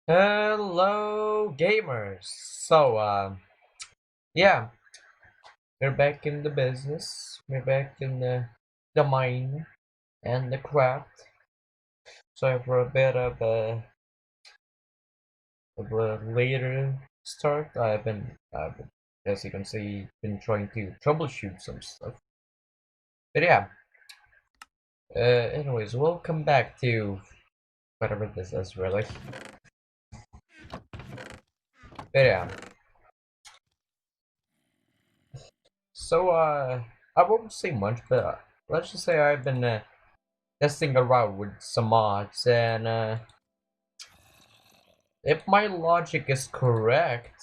Hello, gamers. Yeah, we're back in the business. We're back in the mine and the craft. So for a bit of a later start, as you can see, been trying to troubleshoot some stuff. But yeah, anyways, welcome back to whatever this is really. But yeah, I won't say much, but let's just say I've been testing around with some mods, and if my logic is correct,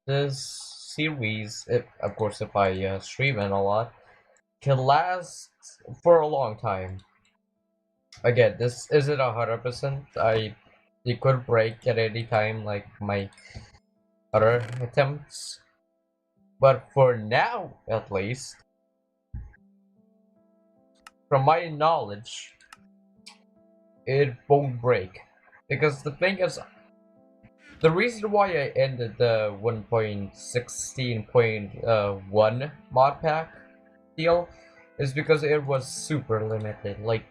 this series, of course, if I stream it a lot, can last for a long time. Again, this isn't 100%. It could break at any time, like my other attempts. But for now, at least, from my knowledge, it won't break. Because the thing is, the reason why I ended the 1.16.1 mod pack deal is because it was super limited. Like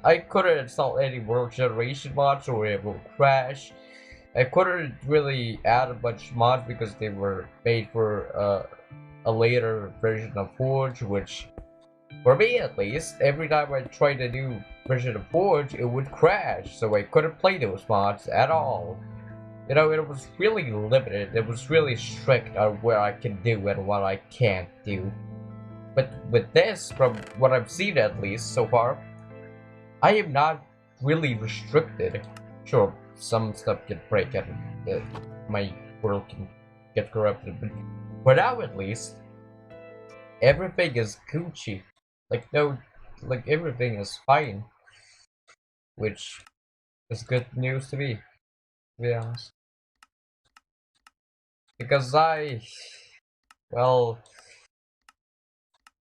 I couldn't install any world generation mods or it will crash. I couldn't really add a bunch of mods because they were made for a later version of Forge, which for me at least, every time I tried a new version of Forge, it would crash, so I couldn't play those mods at all. You know, it was really limited, it was really strict on what I can do and what I can't do. But with this, from what I've seen at least so far, I am not really restricted. Sure, some stuff can break and my world can get corrupted, but for now at least, everything is Gucci. Like no, like everything is fine, which is good news to be honest. Because well,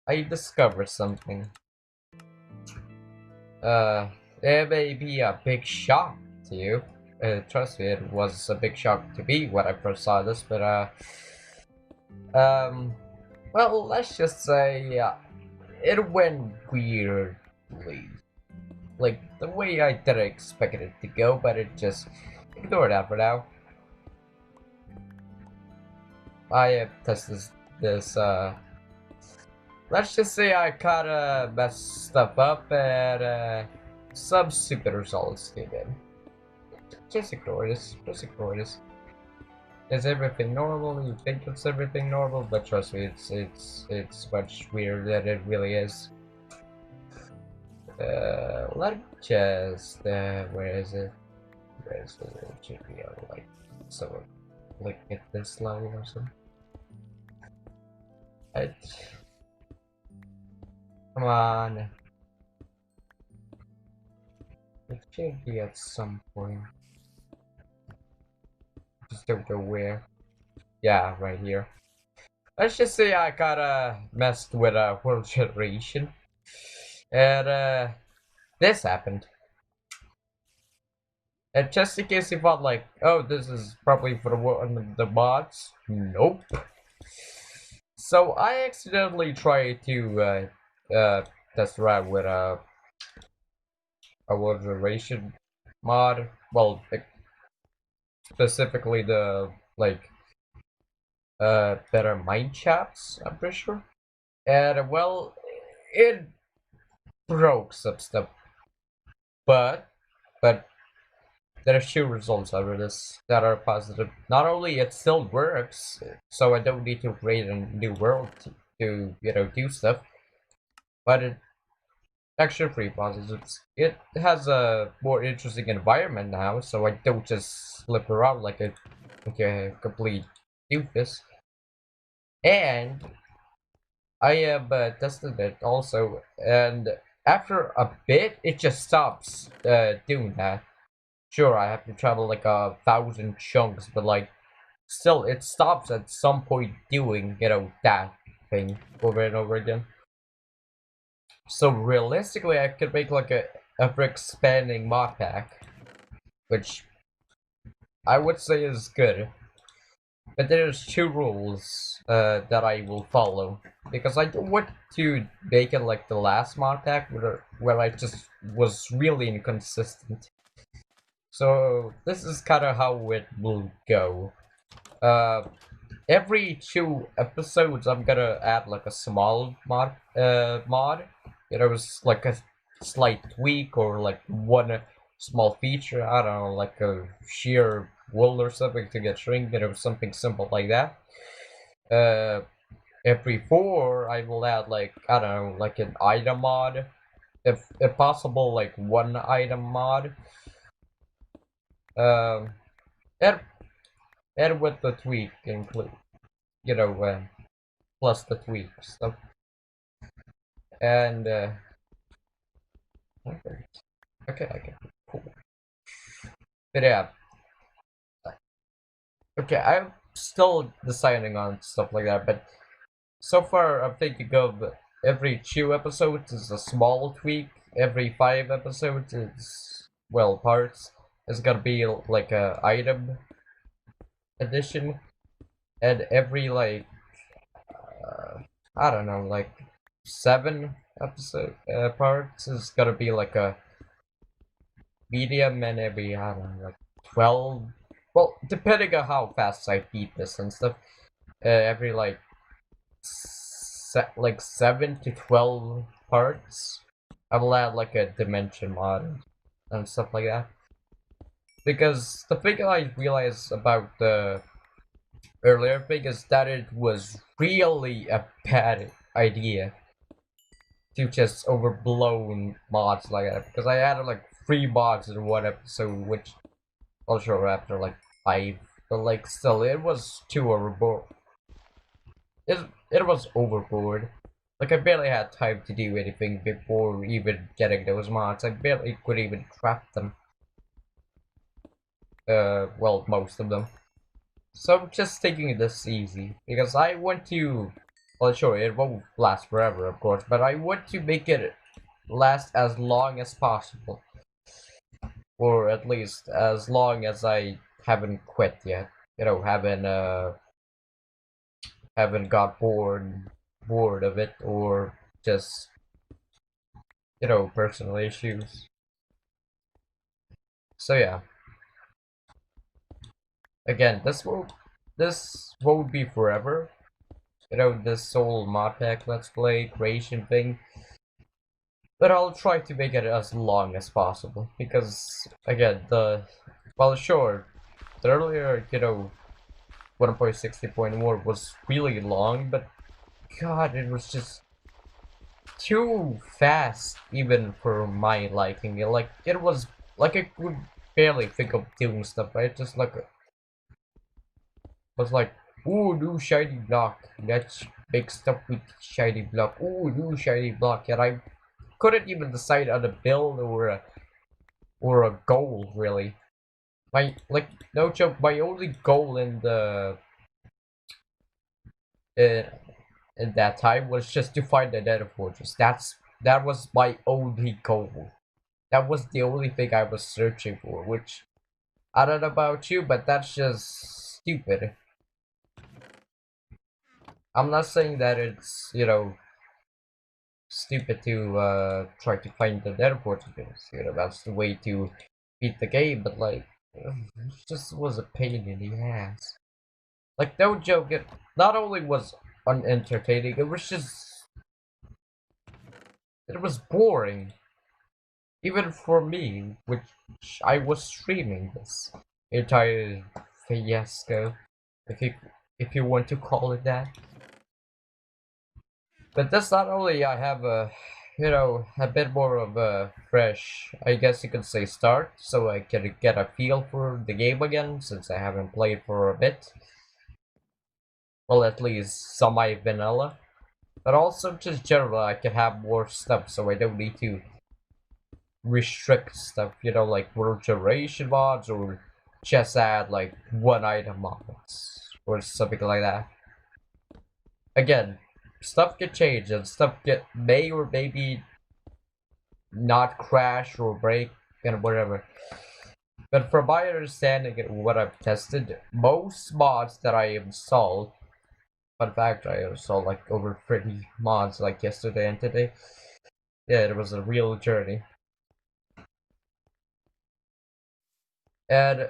I discovered something. It may be a big shock to you. Trust me, it was a big shock to me when I first saw this. But um, well, let's just say it went weirdly. Like the way I didn't expect it to go, but it just ignore that for now. I have tested this. Let's just say I kinda messed stuff up and some stupid results came in. Just ignore this. Just ignore this. Is everything normal? You think it's everything normal, but trust me, it's much weirder than it really is. Let me just where is it? Where is it? It should be on like so like at this line or something. I, come on. It should be at some point. Just don't know where. Yeah, right here. Let's just say I kinda messed with world generation. And this happened. And just in case you thought like, oh, this is probably for the mods. Nope. So I accidentally tried to test around with a world generation mod. Well, specifically the like better mind chaps, I'm pretty sure. And well, it broke some stuff, but but there are few results out of this that are positive. Not only it still works, so I don't need to create a new world to do stuff, but it actually pretty positive. It has a more interesting environment now, so I don't just slip around like a complete doofus. And I have tested it also, and after a bit, it just stops doing that. Sure, I have to travel like 1,000 chunks, but like, still, it stops at some point doing, that thing over and over again. So realistically, I could make like a ever expanding mod pack. which I would say is good. But there's two rules that I will follow because I don't want to make it like the last mod pack where I just was really inconsistent. So this is kind of how it will go. Uh, every 2 episodes, I'm gonna add like a small mod. It's like a slight tweak or like one small feature. I don't know, like a sheer wool or something to get shrink. Something simple like that. Uh, every 4, I will add like I don't know, like an item mod. If possible, like one item mod. Um, and and with the tweak include, you know, plus the tweak stuff. And okay, okay, cool. But yeah, okay, I'm still deciding on stuff like that. But so far, I'm thinking of every 2 episodes is a small tweak. Every 5 episodes is well parts. It's gonna be like a item edition, and every like I don't know, like 7 episode parts is gonna be like a medium, and every I don't know, like 12. Well, depending on how fast I beat this and stuff, every like 7 to 12 parts, I will add like a dimension mod and stuff like that. Because the thing I realized about the earlier thing is that it was really a bad idea to just overblown mods like that. Because I added like 3 mods in 1 episode, which I'll show after like 5. But like still, it was too overboard. It was overboard. Like I barely had time to do anything before even getting those mods. I barely could even craft them. Well, most of them. So I'm just taking this easy because I want to. Well, sure, it won't last forever, of course, but I want to make it last as long as possible, or at least as long as I haven't quit yet. Haven't got bored of it, or just personal issues. So yeah, again, this won't be forever. This whole modpack let's play creation thing, but I'll try to make it as long as possible because again, well, sure, the earlier 1.60.1 was really long, but God, it was just too fast even for my liking. It was like I could barely think of doing stuff. I just like was like, ooh, new shiny block. Let's make stuff with shiny block. Ooh, new shiny block. And I couldn't even decide on a build or a goal really. My no joke. My only goal in, in that time was just to find the Nether Fortress. That was my only goal. That was the only thing I was searching for. Which I don't know about you, but that's just stupid. I'm not saying that it's stupid to try to find the Nether Portuguese. That's the way to beat the game, but like, it just was a pain in the ass. Like, no joke, it not only was unentertaining, it was boring. Even for me, which I was streaming this entire fiasco, if you if you want to call it that. But that's not only I have a bit more of a fresh, I guess you could say, start, so I can get a feel for the game again, since I haven't played for a bit. Well, at least semi-vanilla. But also, just general, I can have more stuff, so I don't need to restrict stuff, like world generation mods, or just add, like, one item mods, or something like that. Again, stuff can change and stuff may or maybe not crash or break and whatever. But from my understanding and what I've tested, most mods that I installed, fun fact, I installed like over 30 mods like yesterday and today. Yeah, it was a real journey. And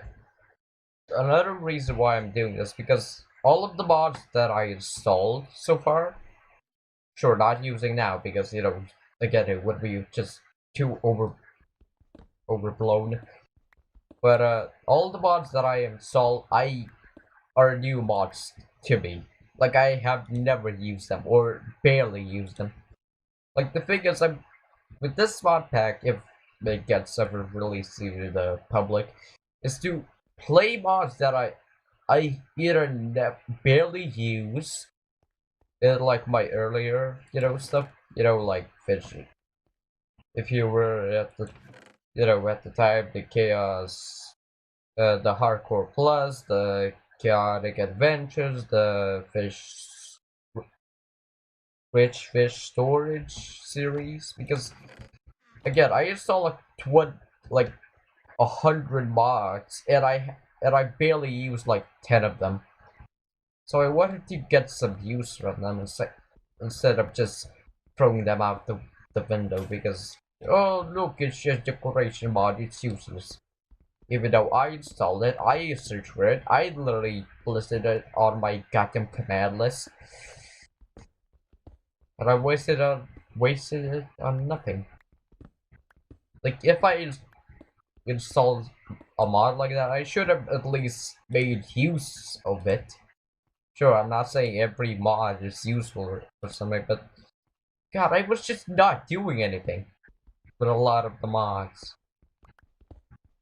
another reason why I'm doing this, because all of the mods that I installed so far, sure, not using now because, again, it would be just too overblown. But all the mods that I install, I are new mods to me. Like I have never used them or barely used them. Like the thing is, I'm with this mod pack, if it gets ever released to the public, is to play mods that I either barely use in like my earlier stuff, like fish. If you were at the at the time, the chaos, the hardcore plus, the chaotic adventures, the rich fish storage series, because again I install like 100 mods, and I barely use like 10 of them. So I wanted to get some use from them instead of just throwing them out the window because, oh look, it's just decoration mod, it's useless. Even though I installed it, I searched for it, I literally listed it on my goddamn command list, and I wasted it on nothing. Like if I installed a mod like that, I should have at least made use of it. Sure, I'm not saying every mod is useful or something, but God, I was just not doing anything with a lot of the mods.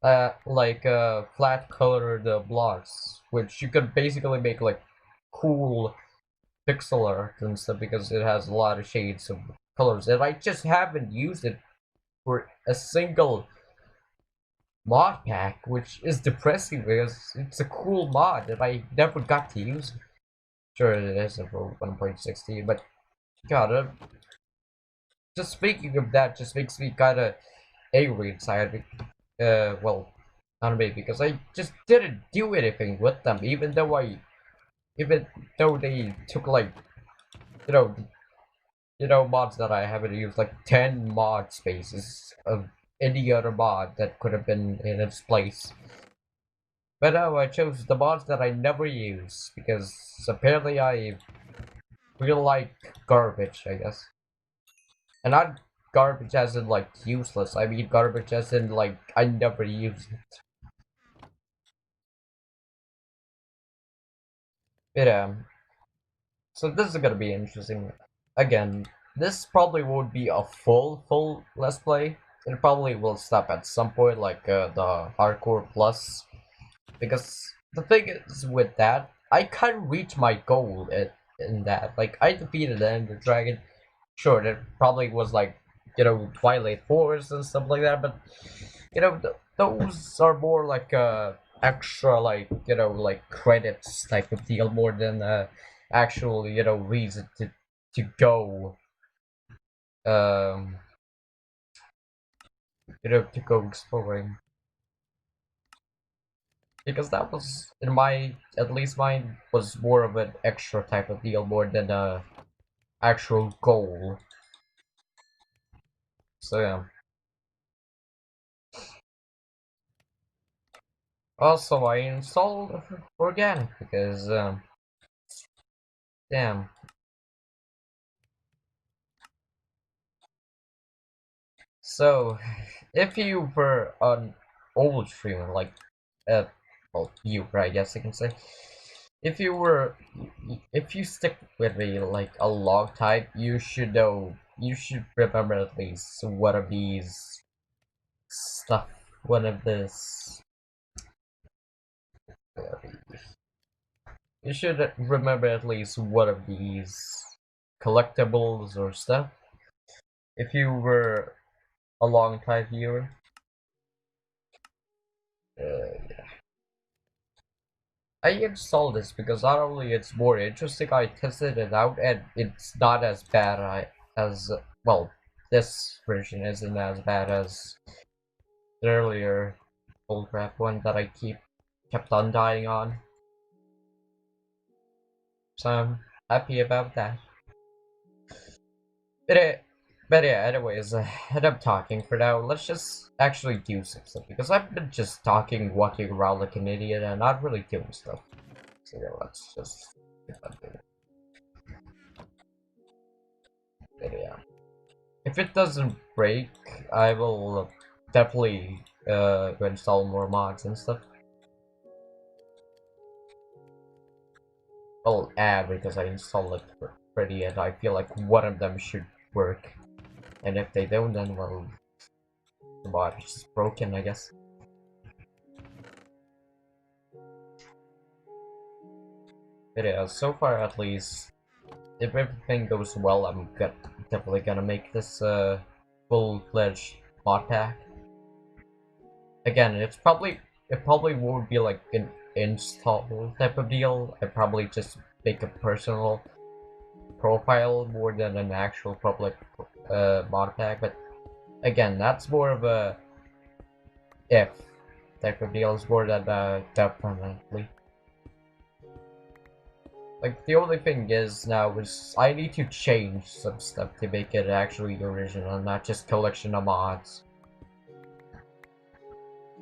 Like flat colored blocks, which you could basically make like cool pixel art and stuff because it has a lot of shades of colors, and I just haven't used it for a single mod pack, which is depressing because it's a cool mod and I never got to use it. Sure, it is for 1.60, but God, just speaking of that, just makes me kind of angry inside. Well, not me because I just didn't do anything with them, even though they took like you know, mods that I haven't used, like 10 mod spaces of any other mod that could have been in its place. But no, I chose the mods that I never use because apparently I feel like garbage, I guess. And not garbage as in like useless, I mean garbage as in like I never use it. But so this is gonna be interesting. Again, this probably won't be a full let's play. It probably will stop at some point, like the hardcore plus, because the thing is with that, I can't reach my goal in that. Like I defeated the Ender Dragon. Sure, it probably was like Twilight Forest and stuff like that, but those are more like extra like like credits type of deal more than actual reason to go um to go exploring, because that was in my at least mine was more of an extra type of deal more than a actual goal. So yeah. Also, I installed organic because damn. So, if you were an old streamer, like, well, viewer, I guess I can say, if you were, if you stick with me like a long time, you should remember at least one of these stuff, one of this, you should remember at least one of these collectibles or stuff. If you were a long time viewer, uh, I installed this because not only it's more interesting, I tested it out and it's not as bad as well. This version isn't as bad as earlier. bullcrap one that I kept on dying on. So I'm happy about that. But yeah, anyways, enough talking for now. Let's just actually do some stuff because I've been just talking, walking around like an idiot, and not really doing stuff. So yeah, let's just get that doing. But yeah, if it doesn't break, I will definitely install more mods and stuff. I'll add because I installed it already, and I feel like one of them should work. And if they don't, then well, the mod is just broken, I guess. But yeah, so far at least, if everything goes well, I'm definitely gonna make this full-fledged mod pack. Again, it probably won't be like an install type of deal. I probably just make a personal profile more than an actual public mod pack. But again, that's more of a if type of deal. Is more than definitely. Like, the only thing is now is I need to change some stuff to make it actually original, not just collection of mods.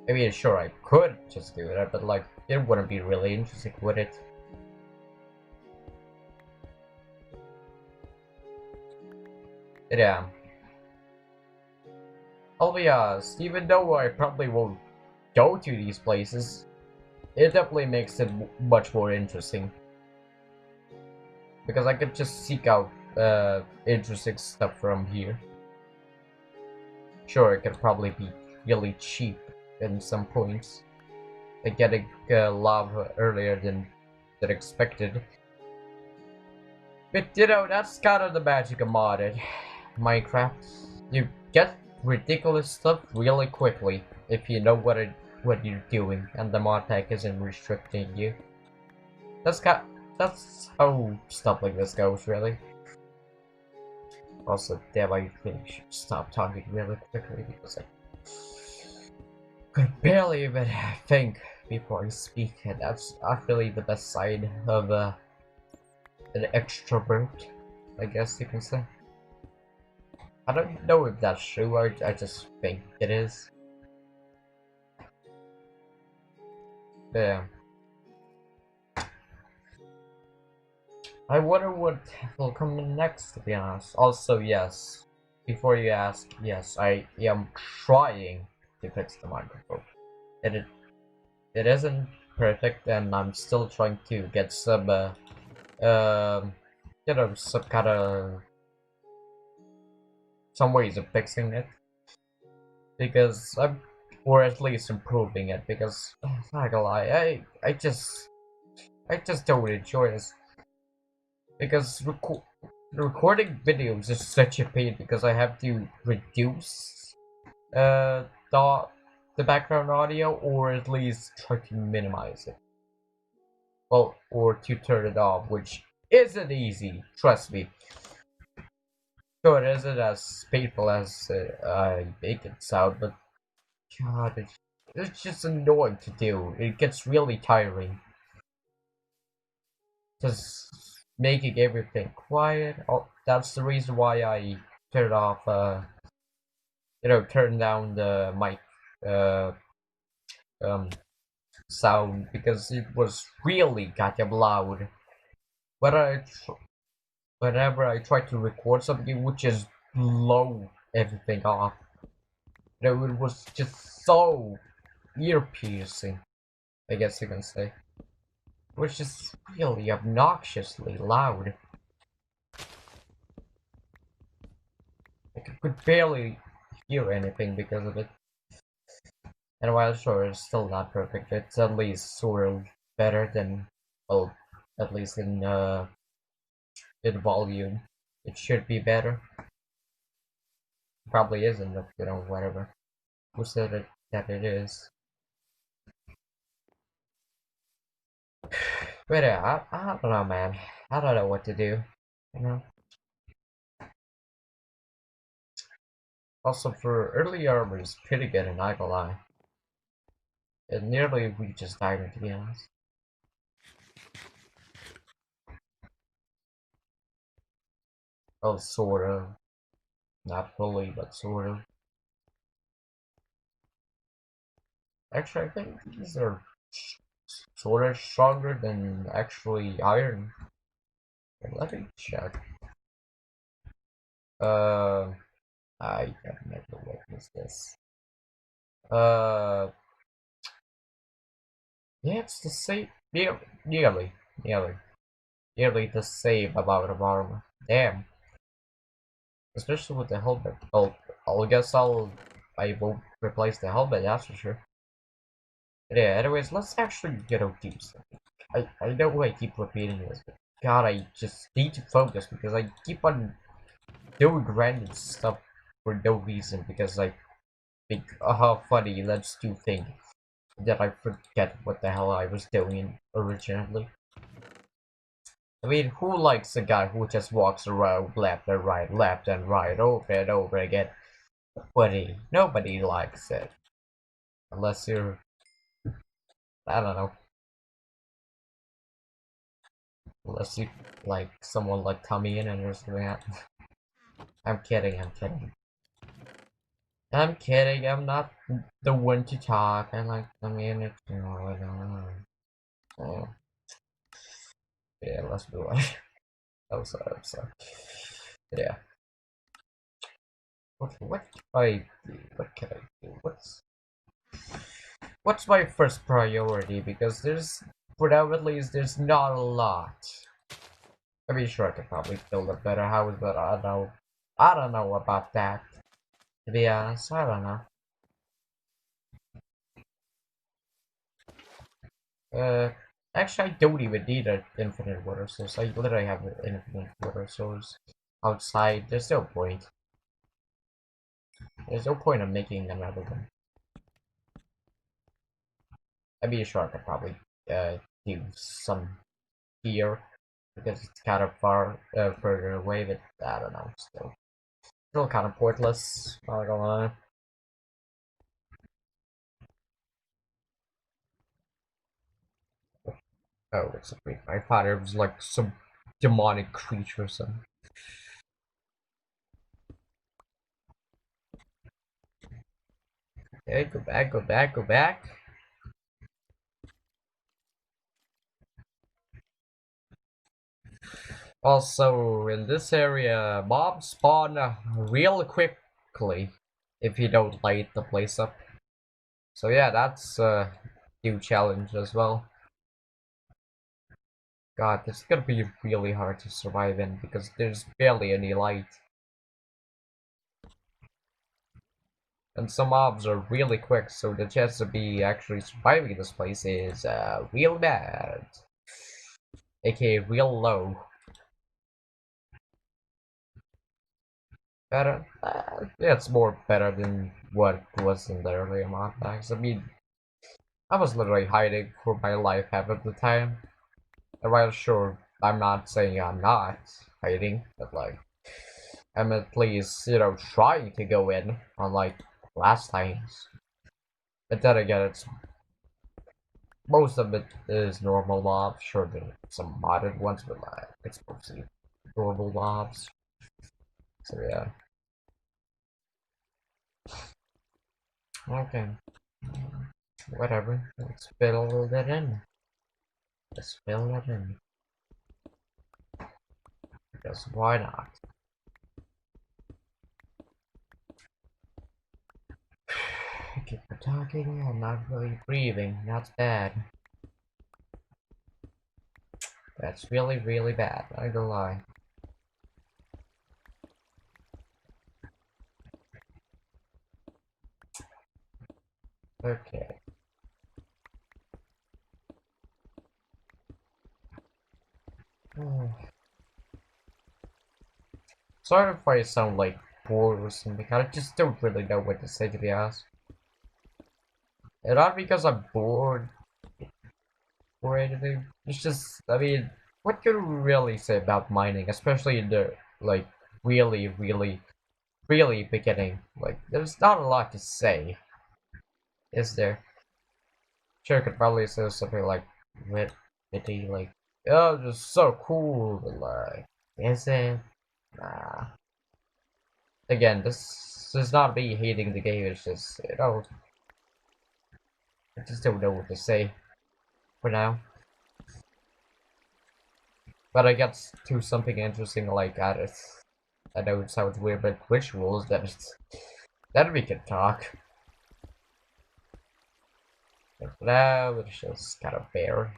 I mean, sure, I could just do that, but like, it wouldn't be really interesting, would it? Yeah. I'll be honest, even though I probably won't go to these places, it definitely makes it much more interesting. Because I could just seek out interesting stuff from here. Sure, it could probably be really cheap in some points. Like getting lava earlier than expected. But you know, that's kind of the magic of modded Minecraft. You get ridiculous stuff really quickly if you know what you're doing, and the mod pack isn't restricting you. That's how stuff like this goes, really. Also, damn, I really should stop talking really quickly because I could barely even think before I speak, and that's not really the best side of an extrovert, I guess you can say. I don't know if that's true, I just think it is. Yeah. I wonder what will come next, to be honest. Also, yes, before you ask, yes, I am trying to fix the microphone. It it isn't perfect, and I'm still trying to get some, you know, some kind of some ways of fixing it because I'm, or at least improving it. Because not gonna lie, I just don't enjoy this because recording videos is such a pain because I have to reduce the background audio or at least try to minimize it. Well, or to turn it off, which isn't easy. Trust me. Sure, it isn't as painful as I make it sound, but God, it's just annoying to do. It gets really tiring. Just making everything quiet. Oh, that's the reason why I turn off, you know, turn down the mic, uh, um, sound because it was really goddamn loud. But whenever I try to record something, it would just blow everything off. You know, it was just so ear piercing, I guess you can say. Which is really obnoxiously loud. I could barely hear anything because of it. And while sure it's still not perfect, it's at least sort of better than, well, at least in volume. It should be better. Probably isn't, but you know, whatever. Who said it that it is? But yeah, I don't know, man. I don't know what to do. You know. Also, for early armor is pretty good, and I gonna lie. It nearly reaches diamond, to be honest. Well, sort of. Not fully, but sort of. Actually, I think these are sort of stronger than actually iron. Let me check. Uh, I have never witnessed this. Uh, yeah, it's the same. Nearly, nearly, nearly the same about of armor. Damn, especially with the helmet. I'll guess I won't replace the helmet. That's for sure. But yeah. Anyways, let's actually get out deep stuff. I know I keep repeating this, but God, I just need to focus because I keep on doing random stuff for no reason because I think, oh, how funny, let's do things. That I forget what the hell I was doing originally. I mean, who likes a guy who just walks around left and right, over and over again? Nobody likes it. Unless you're, I don't know, unless you like someone like Tommy in and or something like that. I'm kidding, I'm kidding. I'm kidding, I'm not the one to talk. I like Tommy in it, you know, I don't know. So, yeah, let's move on. I'm sorry, I'm sorry. Yeah. What can I do? What can I do? What's my first priority? Because predominantly there's not a lot. I mean, sure, I could probably build a better house, but I don't know about that. To be honest, I don't know. Uh, actually, I don't even need an infinite water source. I literally have an infinite water source outside. There's no point. There's no point in making another one. I mean, sure, I could probably do some here because it's kind of further away, but I don't know. Still kind of pointless. Not gonna lie. Oh, it's a great. I thought it was like some demonic creature or something. Okay, go back, go back, go back. Also, in this area, mobs spawn real quickly if you don't light the place up. So yeah, that's a new challenge as well. God, this is gonna be really hard to survive in because there's barely any light. And some mobs are really quick, so the chance of me actually surviving this place is real bad. AKA real low. Better? Yeah, it's more better than what was in the earlier mod packs. I mean, I was literally hiding for my life half of the time. And while sure, I'm not saying I'm not hiding, but like, I'm at least, trying to go in, unlike last times. But then again, most of it is normal mobs. Sure, there are some modded ones, but like, it's mostly normal mobs. So yeah. Okay. Whatever. Let's fill that in. Let's fill that in. Because why not? I keep talking, I'm not really breathing. That's bad. That's really, really bad. I don't lie. Okay. Sorry if I sound like bored or something. I just don't really know what to say, to be honest. And not because I'm bored or anything. It's just, I mean, what can we really say about mining, especially in the like really, really, really beginning? Like, there's not a lot to say, is there? Sure, could probably say something like witty, like, oh, just so cool, but like, is it? Nah. Again, this is not me hating the game, it's just, I just don't know what to say for now. But I get to something interesting like at it. I know it sounds weird, but rituals, that we can talk. But for now, it's just kind of bare.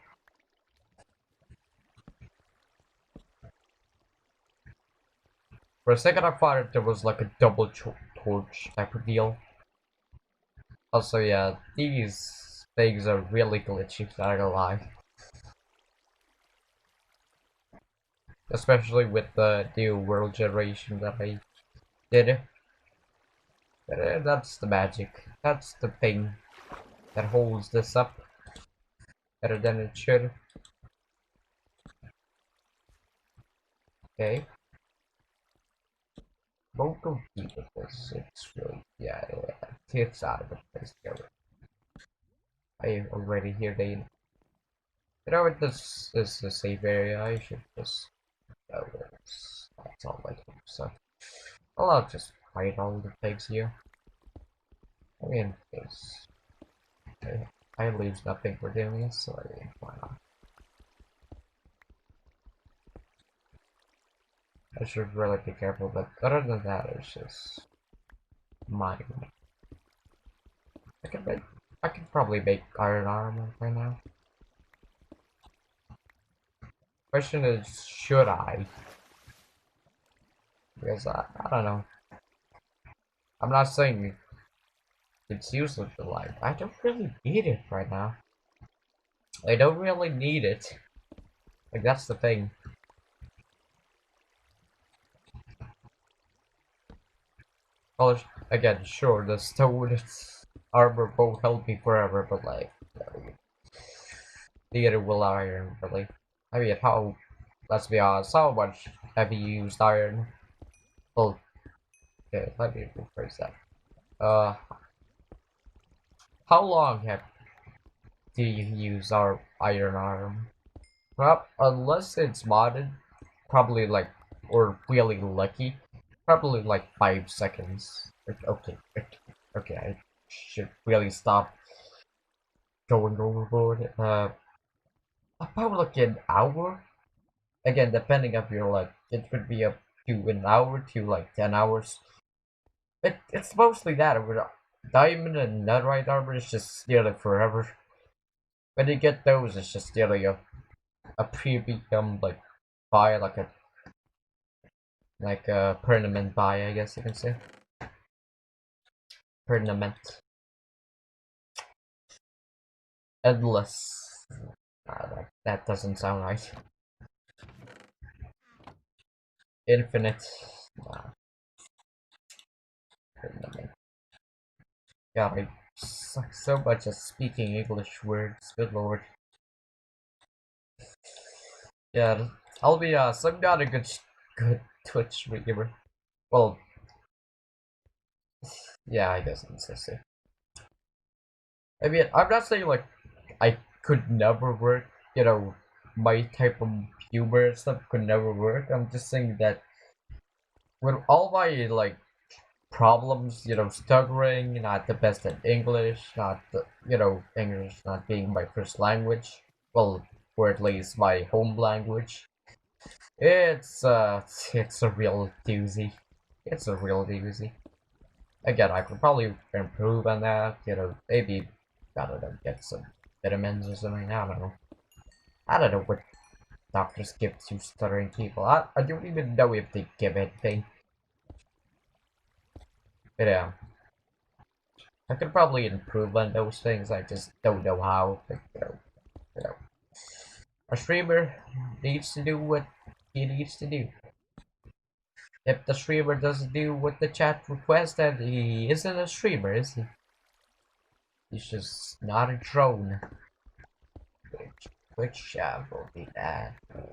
For a second, I thought there was like a double torch type of deal. Also, yeah, these things are really glitchy, not gonna lie. Especially with the new world generation that I did. But, that's the magic. That's the thing that holds this up better than it should. Okay. Don't go deep with this. It's really, yeah. It's out of the place. I already hear they. You know what? This is a safe area. I should just go with this. That's all I do. So, well, I'll just fight all the pigs here. I mean, it's, I lose nothing for doing this, so I mean, why not? I should really be careful, but other than that, it's just mine. I can make, I can probably make iron armor right now. Question is, should I? Because I don't know. I'm not saying it's useless for life. I don't really need it right now. I don't really need it. Like, that's the thing. Well, again, sure, the stone armor won't help me forever, but like, neither will iron, really. I mean, let's be honest, how much have you used iron? Well, okay, let me rephrase that. How long do you use our iron arm? Well, unless it's modded, probably like, or really lucky, probably like 5 seconds. Okay, I should really stop going overboard. About like an hour? Again, depending on your luck, it could be up to an hour to like 10 hours. It's mostly that. With diamond and netherite armor, it's just nearly forever. When you get those, it's just nearly a premium like buy, like a permanent buy, I guess you can say. Permanent. Endless. That doesn't sound right. Infinite. Nah, permanent. God, I suck so much at speaking English words. Good lord. Yeah, I'll be some got a good Twitch streamer. Well, yeah, I guess I'm supposed to. I mean, I'm not saying like I could never work. You know, my type of humor and stuff could never work. I'm just saying that with all my like problems, stuttering, not the best at English, not English not being my first language, well, or at least my home language. It's a real doozy. It's a real doozy. Again, I could probably improve on that. Maybe I don't know, get some vitamins or something. I don't know. I don't know what doctors give to stuttering people. I don't even know if they give anything. But yeah, I could probably improve on those things. I just don't know how. But, you know, a streamer needs to do what he needs to do. If the streamer doesn't do what the chat requests, then he isn't a streamer, is he? He's just not a drone. Which will be that. But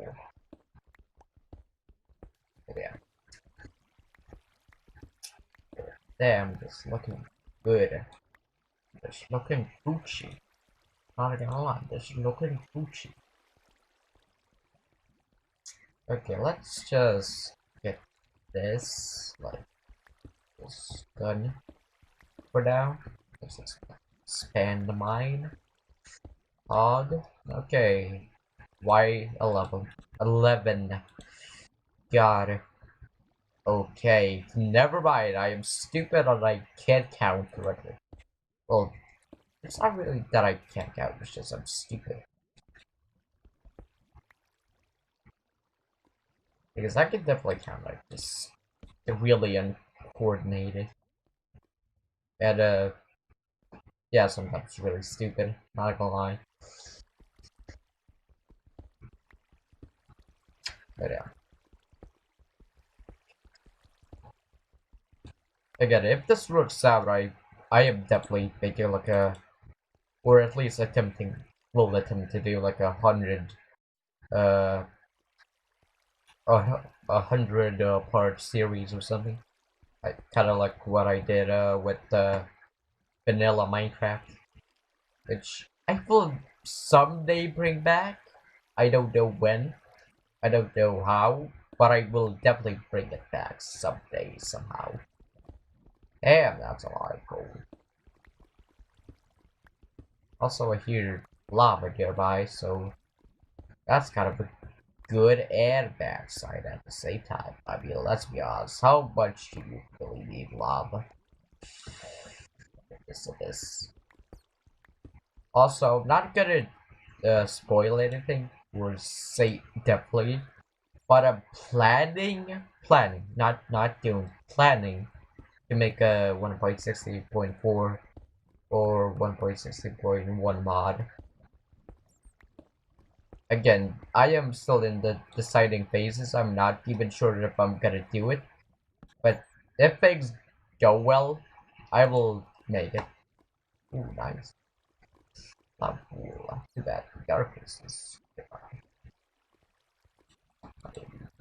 yeah. Damn, just looking good. Just looking Gucci. Not gonna lie, this is looking Gucci. Okay, let's just get this, like, this gun for now. Let's expand the mine. Hog. Okay. Y11. 11. Got it. Okay. Never mind. I am stupid and I can't count correctly. Well, it's not really that I can't count, it's just I'm stupid. Because I can definitely count like just really uncoordinated. And yeah, sometimes really stupid, not gonna lie. But yeah. Again, if this works out right, I am definitely making like a, or at least attempting, will attempt to do like 100, uh, a hundred part series or something. Kind of like what I did with vanilla Minecraft, which I will someday bring back. I don't know when, I don't know how, but I will definitely bring it back someday somehow. Damn, that's a lot of gold. Also, I hear lava nearby, so that's kind of a good and bad side at the same time. I mean, let's be honest, how much do you really need lava? This is this. Also, I'm not gonna spoil anything, or say definitely, but I'm planning, not doing, planning to make a 1.60.4 or 1.60.1 mod. Again, I am still in the deciding phases. I'm not even sure if I'm gonna do it, but if things go well, I will make it. Ooh, nice. Not cool. Too bad. Darkness is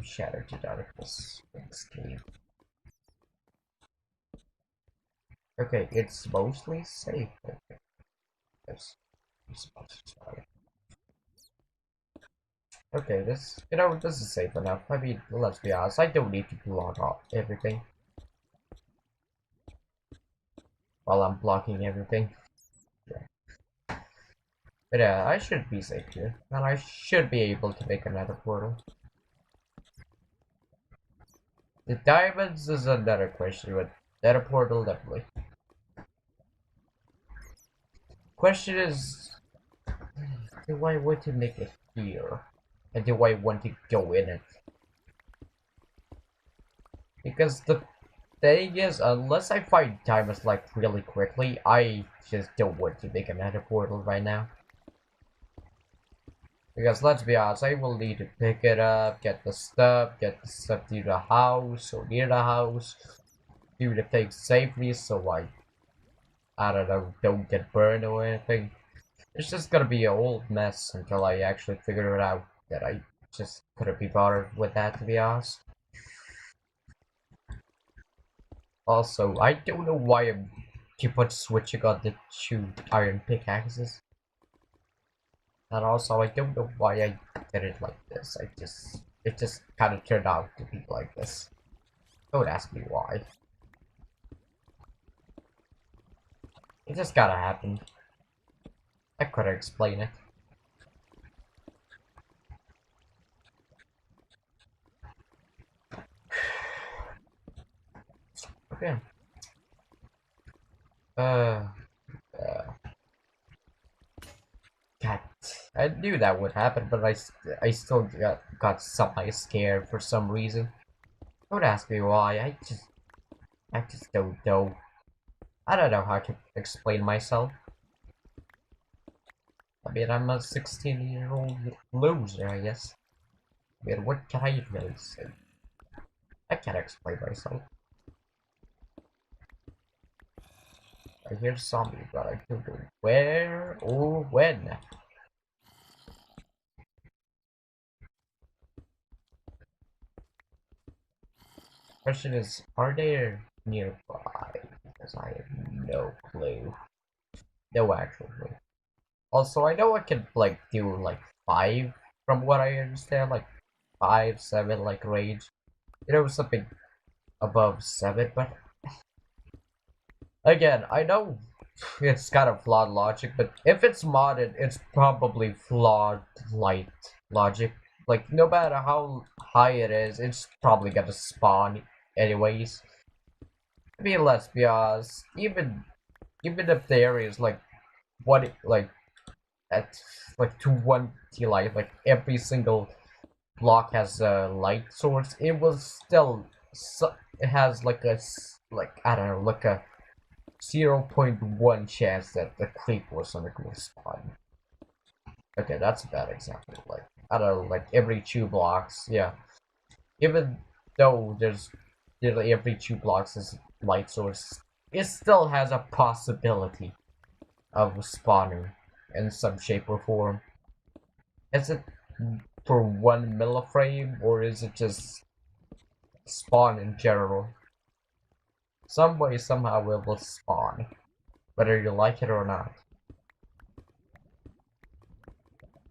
shattered to darkness. Escape. Okay, it's mostly safe. Okay. Yes. Okay, this is safe enough. I mean, let's be honest, I don't need to block off everything while I'm blocking everything. Yeah. But yeah, I should be safe here, and I should be able to make another portal. The diamonds is another question, but that a portal definitely. Question is, do I want to make it here? And do I want to go in it? Because the thing is, unless I find diamonds like really quickly, I just don't want to make another portal right now. Because let's be honest, I will need to pick it up, get the stuff to the house or near the house, do the things safely so I don't know, don't get burned or anything. It's just gonna be a old mess until I actually figure it out that I just couldn't be bothered with that, to be honest. Also, I don't know why I keep on switching on the two iron pickaxes. And also, I don't know why I did it like this. It just kind of turned out to be like this. Don't ask me why. It just gotta happen. I couldn't explain it. Okay. Uh, uh, God, I knew that would happen, but I still got semi scared for some reason. Don't ask me why. I just don't know. I don't know how to explain myself. I mean, I'm a 16-year-old loser, I guess. I mean, what can I really say? I can't explain myself. I hear zombies, but I don't know where or when. Question is, are they nearby? Because I have no clue. No actual clue. Also, I know I can like do like 5 from what I understand, like 5, 7 like range. Something above 7, but again, I know it's kind of flawed logic, but if it's modded, it's probably flawed light logic. Like, no matter how high it is, it's probably gonna spawn anyways. I mean, let's be honest, even if the area is like what like at like 220 light, like every single block has a light source, it was still it has like like I don't know, like a 0.1 chance that the creep was on the cool spot. Okay, that's a bad example. Like, I don't know, like every 2 blocks, yeah. Even though every 2 blocks is light source, it still has a possibility of spawning in some shape or form. Is it for 1 milliframe, or is it just spawn in general? Some way, somehow, it will spawn, whether you like it or not.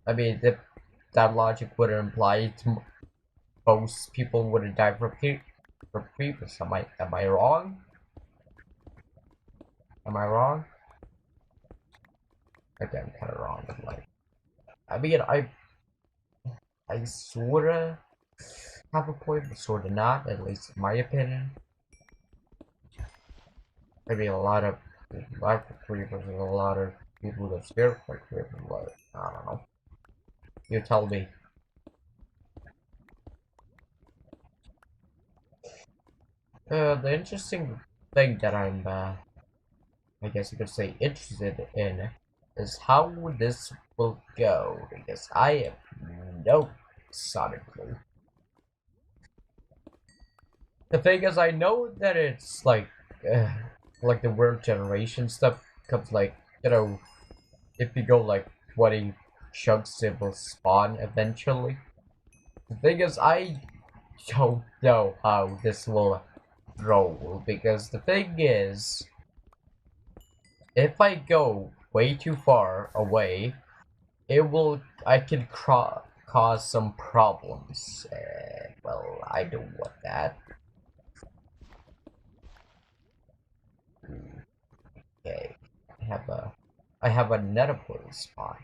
I mean, if that logic would imply most people wouldn't die for creepers. Am I wrong? Am I wrong? Okay, I'm kind of wrong. But like, I mean, I sorta have a point, but sorta not. At least in my opinion. Maybe a lot of creepers and a lot of people that scared by creepers. But I don't know. You tell me. The interesting thing that I guess you could say interested in is how this will go, because I have no solid clue. The thing is, I know that it's uh, like the world generation stuff comes like, if you go like 20 chunks, it will spawn eventually. The thing is, I don't know how this will roll, because the thing is, if I go way too far away, I can cause some problems. Well, I don't want that. Okay, I have a nether portal spot.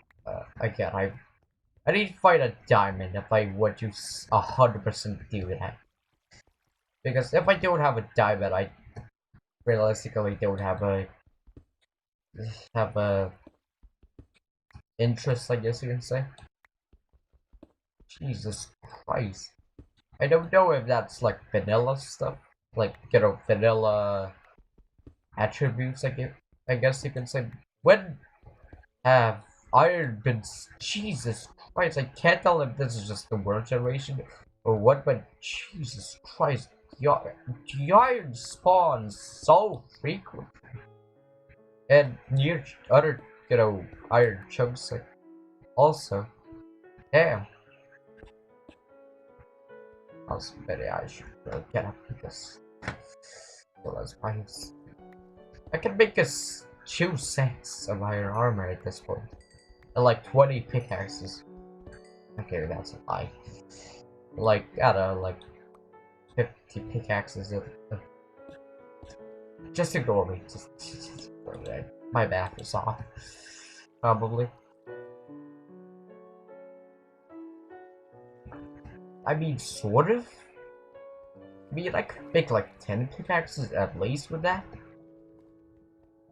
Again, I need to find a diamond if I want to 100% do that. Because if I don't have a diamond, I realistically don't have a interest, I guess you can say. Jesus Christ. I don't know if that's like vanilla stuff. Like, vanilla attributes, I guess you can say. When have iron been... Jesus Christ, I can't tell if this is just the word generation or what, but Jesus Christ, the iron spawns so frequently. And near other, iron chunks, like, also. Damn. Also, maybe I should really get up because... Well, that's fine. I can make us 2 sets of iron armor at this point. And like 20 pickaxes. Okay, that's a lie. Like, I don't know, like 50 pickaxes. Just ignore me. Just ignore me. My math is off. Probably. I mean, sort of. I mean, I could make like 10 pickaxes at least with that.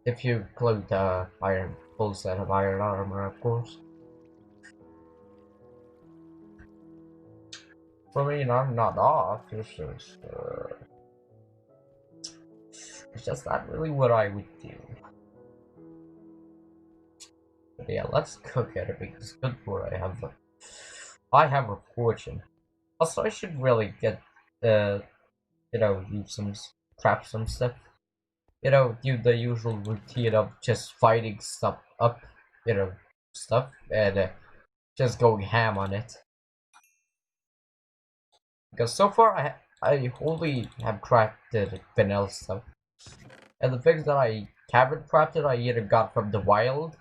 If you include the full set of iron armor, of course. I mean, I'm not off. It's just not really what I would do. But yeah, let's cook it because good for I have a fortune. Also, I should really get use some stuff. Do the usual routine of just fighting stuff up, stuff and just going ham on it. Because so far I only have crafted vanilla stuff, and the things that I haven't crafted I either got from the wild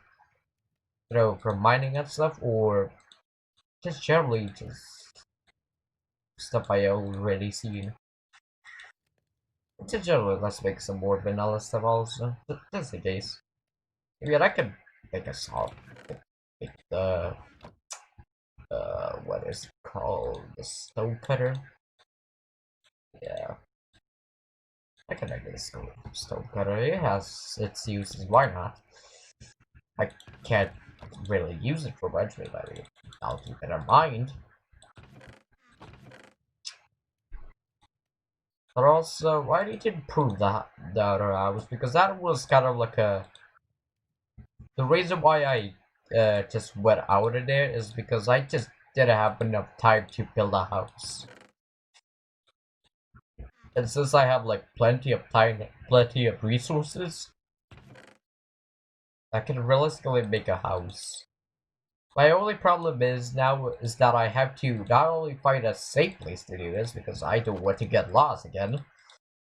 from mining and stuff, or just generally just stuff I already seen. Just generally, let's make some more vanilla stuff also. That's the case. I mean, I could make a salt. Make the what is it called? The stone cutter. Yeah, I can make a stone cutter. It has its uses. Why not? I can't really use it for much, but I mean, I'll keep it in mind. But also, I need to improve the other hours because that was kind of like the reason why I just went out of there is because I just didn't have enough time to build a house. And since I have like plenty of time, plenty of resources, I can realistically make a house. My only problem is now is that I have to not only find a safe place to do this because I don't want to get lost again,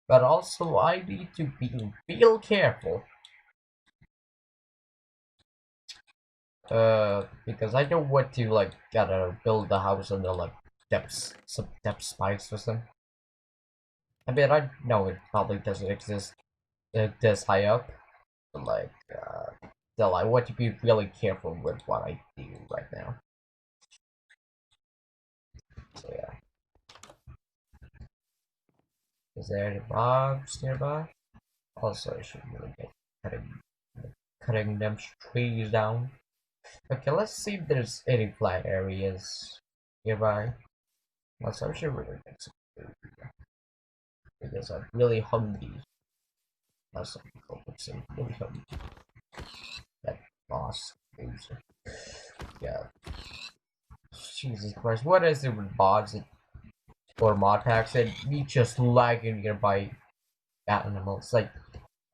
but also I need to be real careful. Because I don't want to like gotta build the house on the like depths, some depth spikes or something. I mean, I know it probably doesn't exist this high up, but like, still, I want to be really careful with what I do right now. So yeah, is there any mobs nearby? Also, I should really get cutting, cutting them trees down. Okay, let's see if there's any flat areas nearby. Also, I should really get some food because I'm really hungry. As some people would say, really hungry. That boss loser. Yeah. Jesus Christ, what is it with mods or mod packs and me just lagging nearby animals? Like,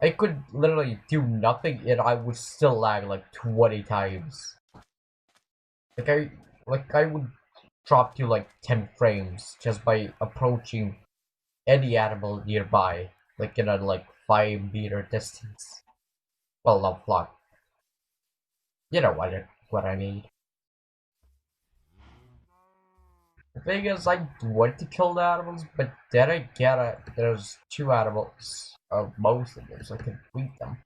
I could literally do nothing and I would still lag like 20 times. Like I would drop to like 10 frames just by approaching any animal nearby, like in a like 5 meter distance. Well, not block. You know what I mean. The thing is, I want to kill the animals, but then I get it. There's two animals of most of them, so I can eat them,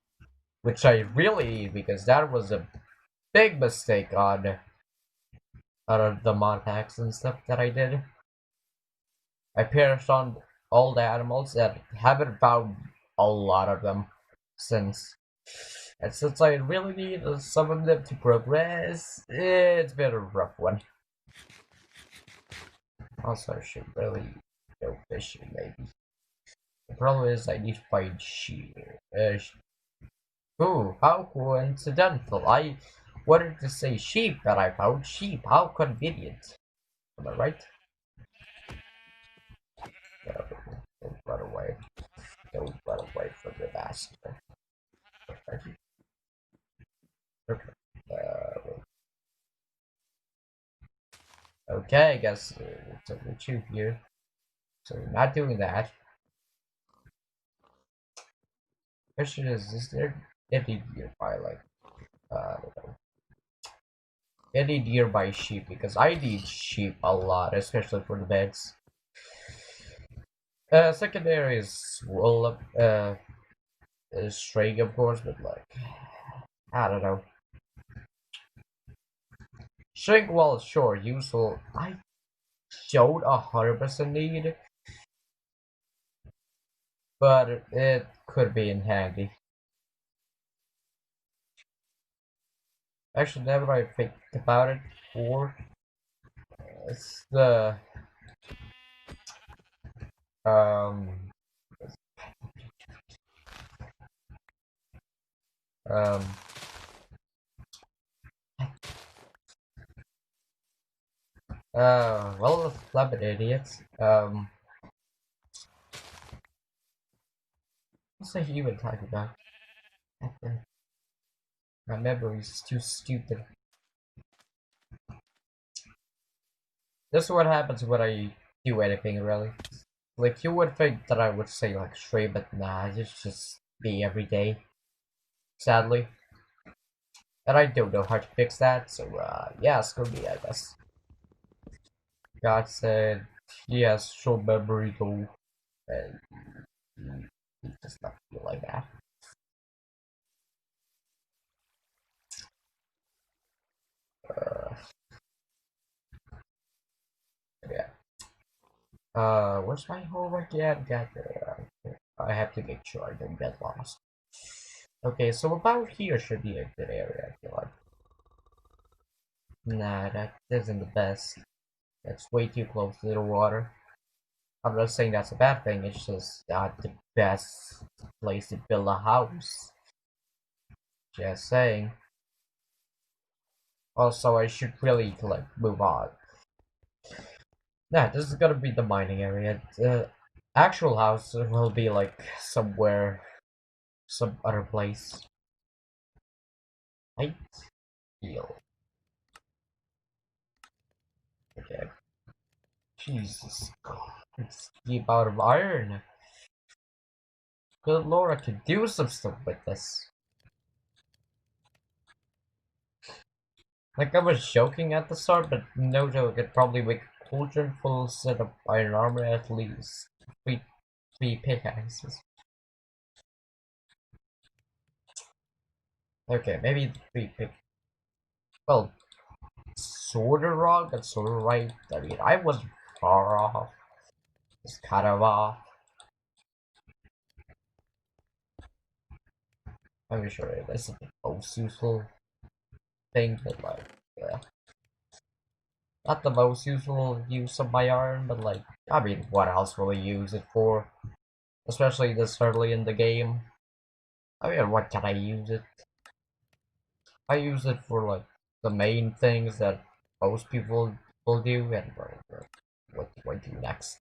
which I really need because that was a big mistake on out of the mod packs and stuff that I did. I perished on all the animals and haven't found a lot of them since. And since I really need some of them to progress, it's been a rough one. Also, I should really go fishing, maybe. The problem is I need to find sheep. Ooh, how coincidental. I wanted to say sheep, but I found sheep. How convenient. Am I right? Don't run away. Don't run away from the master. Okay. Okay, I guess it's a shoot here. So we're not doing that. Question is there any nearby, like, I don't know, any nearby sheep? Because I need sheep a lot, especially for the beds. Secondary is, well, is straying, of course, but like, I don't know. Shrink, well, sure, useful. I don't 100% need, but it could be in handy. Actually, never I think about it, or it's the um um well, flapping idiots. What's the even talking about? My memory is too stupid. This is what happens when I do anything, really. Like, you would think that I would say, like, straight, but nah, it's just me every day. Sadly. And I don't know how to fix that, so yeah, screw me, I guess. God said he has short memory though, and he does not feel like that. Uh, yeah. Where's my home again? I have to make sure I don't get lost. Okay, so about here should be a good area, I feel like. Nah, that isn't the best. That's way too close to the water. I'm not saying that's a bad thing, it's just not the best place to build a house. Just saying. Also, I should really, like, move on. Nah, this is gonna be the mining area. The actual house will be, like, somewhere, some other place. I feel. Okay. Jesus Christ. The amount of iron. Good lord, I could do some stuff with this. Like, I was joking at the start, but no joke, I could probably make a cauldron full set of iron armor at least. Three, three pickaxes. Okay, maybe three pick. Well, sorta wrong and sorta right. I mean, I was far off. Just kind of off. I'm sure it isn't the most useful thing, but like, yeah. Not the most useful use of my iron, but like, I mean, what else will I use it for? Especially this early in the game. I mean, what can I use it? I use it for like the main things that most people will do, and what do I do next?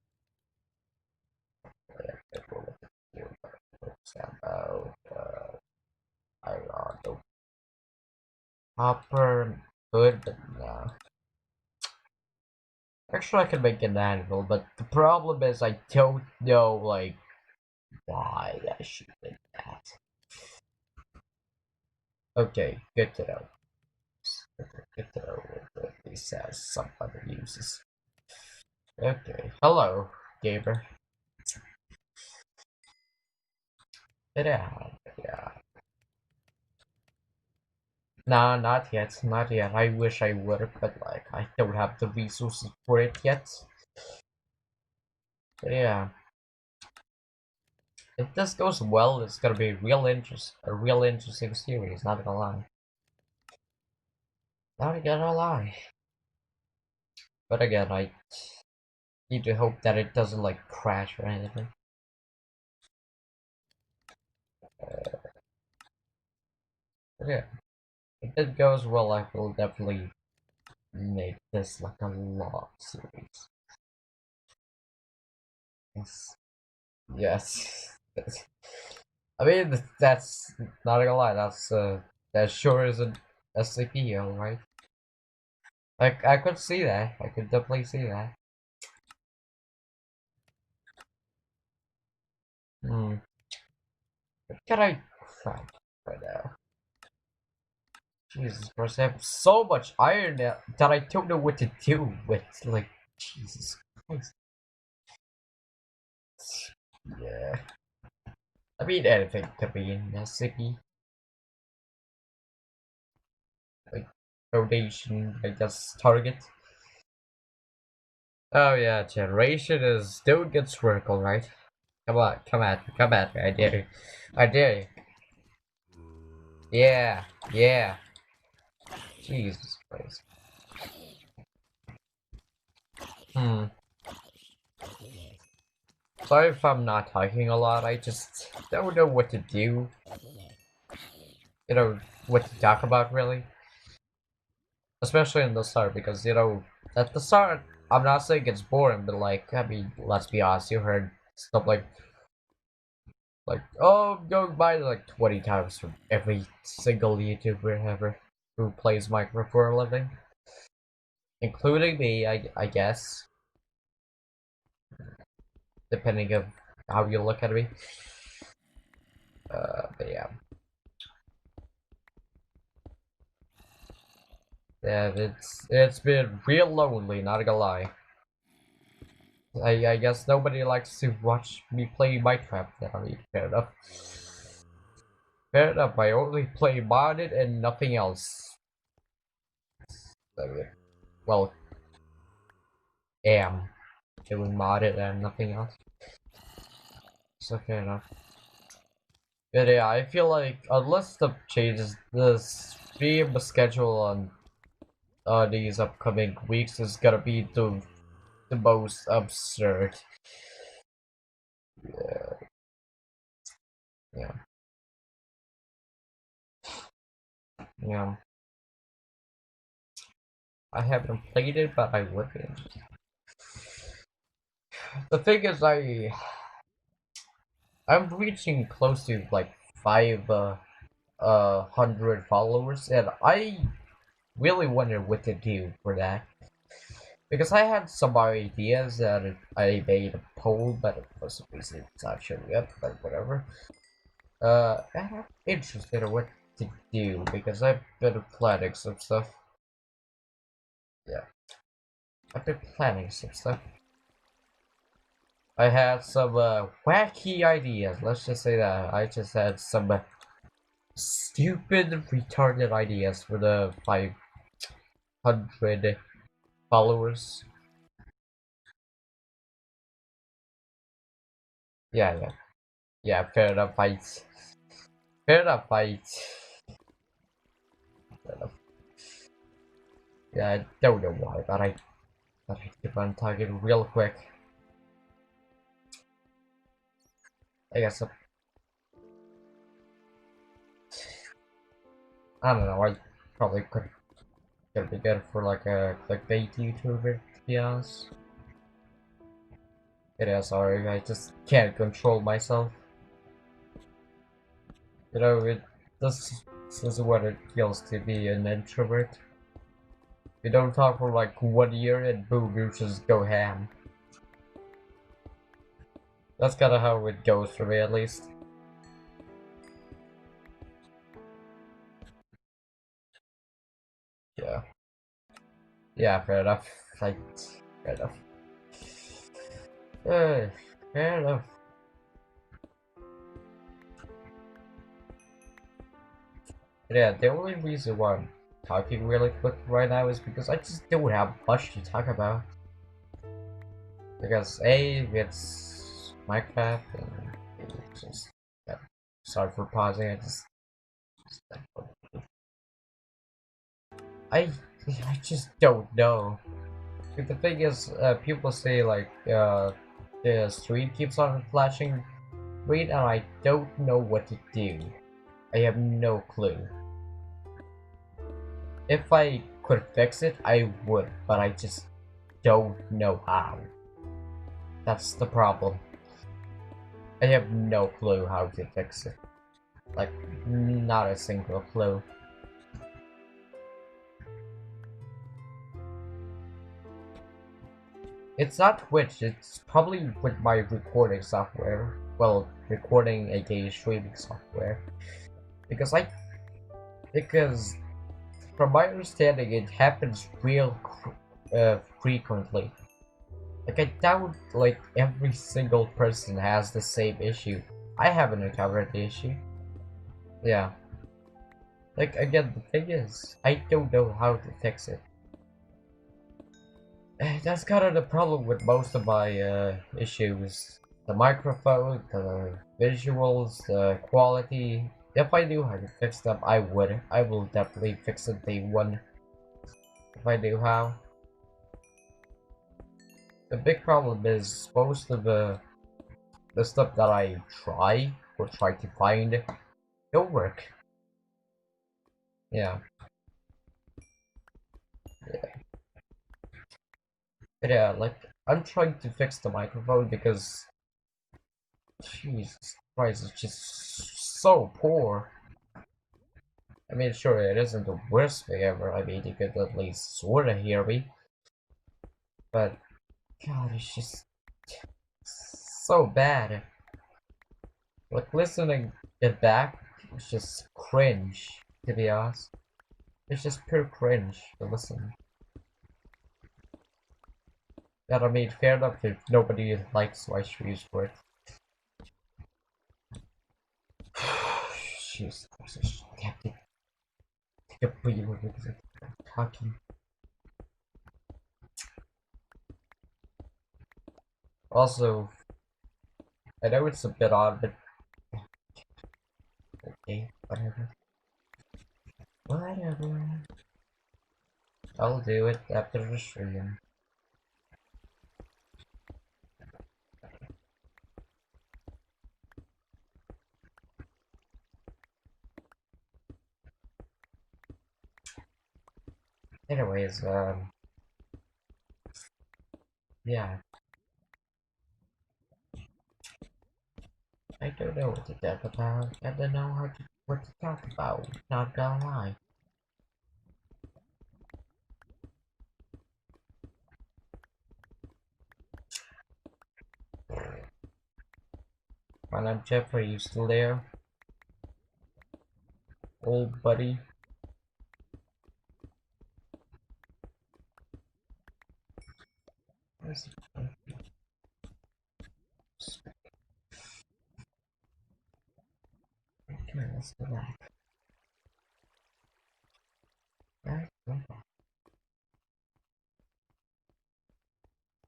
About I don't know, copper good, but no. Actually, I can make an anvil, but the problem is I don't know like why I should make that. Okay, good to know. Good to know that this has some other uses. Okay, hello, gamer. Yeah, yeah. Nah, not yet, not yet. I wish I would, but like I don't have the resources for it yet. But yeah, if this goes well, it's gonna be a real interesting series. Not gonna lie, not gonna lie. But again, I need to hope that it doesn't like crash or anything. But yeah, if it goes well, I will definitely make this like a long series. Yes, yes. I mean, that's not gonna lie. That sure is an SCP, alright. Like I could see that. I could definitely see that. Hmm. What can I craft right now? Jesus Christ, I have so much iron that I don't know what to do with. Like, Jesus Christ. Yeah. I mean, anything could be in SCP. Like, foundation, I guess, target. Oh yeah, generation is doing its work, alright. Come on, come at me, I dare you. I dare you. Yeah, yeah. Jesus Christ. Hmm. Sorry if I'm not talking a lot, I just don't know what to do. You know, what to talk about, really. Especially in the start, because, you know, at the start, I'm not saying it's boring, but like, I mean, let's be honest, you heard stuff like, oh, I'm going by like 20 times from every single YouTuber ever who plays Minecraft for a living. Including me, I guess, depending on how you look at me. But yeah. Yeah, it's been real lonely, not gonna lie. I guess nobody likes to watch me play Minecraft. I mean, fair enough. Fair enough. I only play modded and nothing else. I mean, well, am doing modded and nothing else. So fair enough. But yeah, I feel like unless the changes the stream schedule on these upcoming weeks is gonna be the most absurd. Yeah, yeah. I haven't played it, but I would. The thing is, I'm reaching close to like 500 followers, and I really wonder what to do for that. Because I had some ideas that I made a poll, but for some reason it's not showing up, but whatever. And I'm interested in what to do, because I've been planning some stuff. Yeah, I've been planning some stuff. I had some wacky ideas, let's just say that. I just had some stupid, retarded ideas for the 500 followers. Yeah, yeah. Yeah, fair enough, fight. Fair enough, fight. Fair enough. Yeah, I don't know why, but I keep on talking real quick. I guess I don't know. I probably could be good for like a clickbait YouTuber, to be honest. It is sorry, I just can't control myself. You know, this is what it feels to be an introvert. You don't talk for like 1 year and boom, you just go ham. That's kind of how it goes for me, at least. Yeah. Yeah, fair enough. Like, fair enough. Fair enough. Yeah, the only reason why I'm talking really quick right now is because I just don't have much to talk about. Because A, it's Minecraft, and it's just, yeah, sorry for pausing, I, I just don't know. The thing is, people say like, the stream keeps on flashing green, and I don't know what to do. I have no clue. If I could fix it, I would, but I just don't know how. That's the problem. I have no clue how to fix it. Like, not a single clue. It's not Twitch, it's probably with my recording software. Well, recording aka streaming software. Because because from my understanding it happens real frequently. Like I doubt like every single person has the same issue. I haven't encountered the issue. Yeah. Like again, the thing is, I don't know how to fix it. That's kind of the problem with most of my issues. The microphone, the visuals, the quality. If I knew how to fix them, I would. I will definitely fix it day one. If I knew how. The big problem is most of the stuff that I try or try to find don't work. Yeah. Yeah. But yeah, like I'm trying to fix the microphone because Jesus Christ, it's just so poor. I mean, sure, it isn't the worst thing ever. I mean, you could at least sort of hear me, but God, it's just so bad. Like listening it back, it's just cringe, to be honest. It's just pure cringe to listen. And I mean, fair enough if nobody likes my streams for it. Jeez, take a breather because I'm talking. Also, I know it's a bit odd, but okay, whatever. Whatever. I'll do it after the stream. Anyways, yeah, I don't know what to talk about. I don't know what to talk about. Not gonna lie. My name's Jeffrey, you still there? Old buddy? Where's the... Okay, let's go back. Back, back.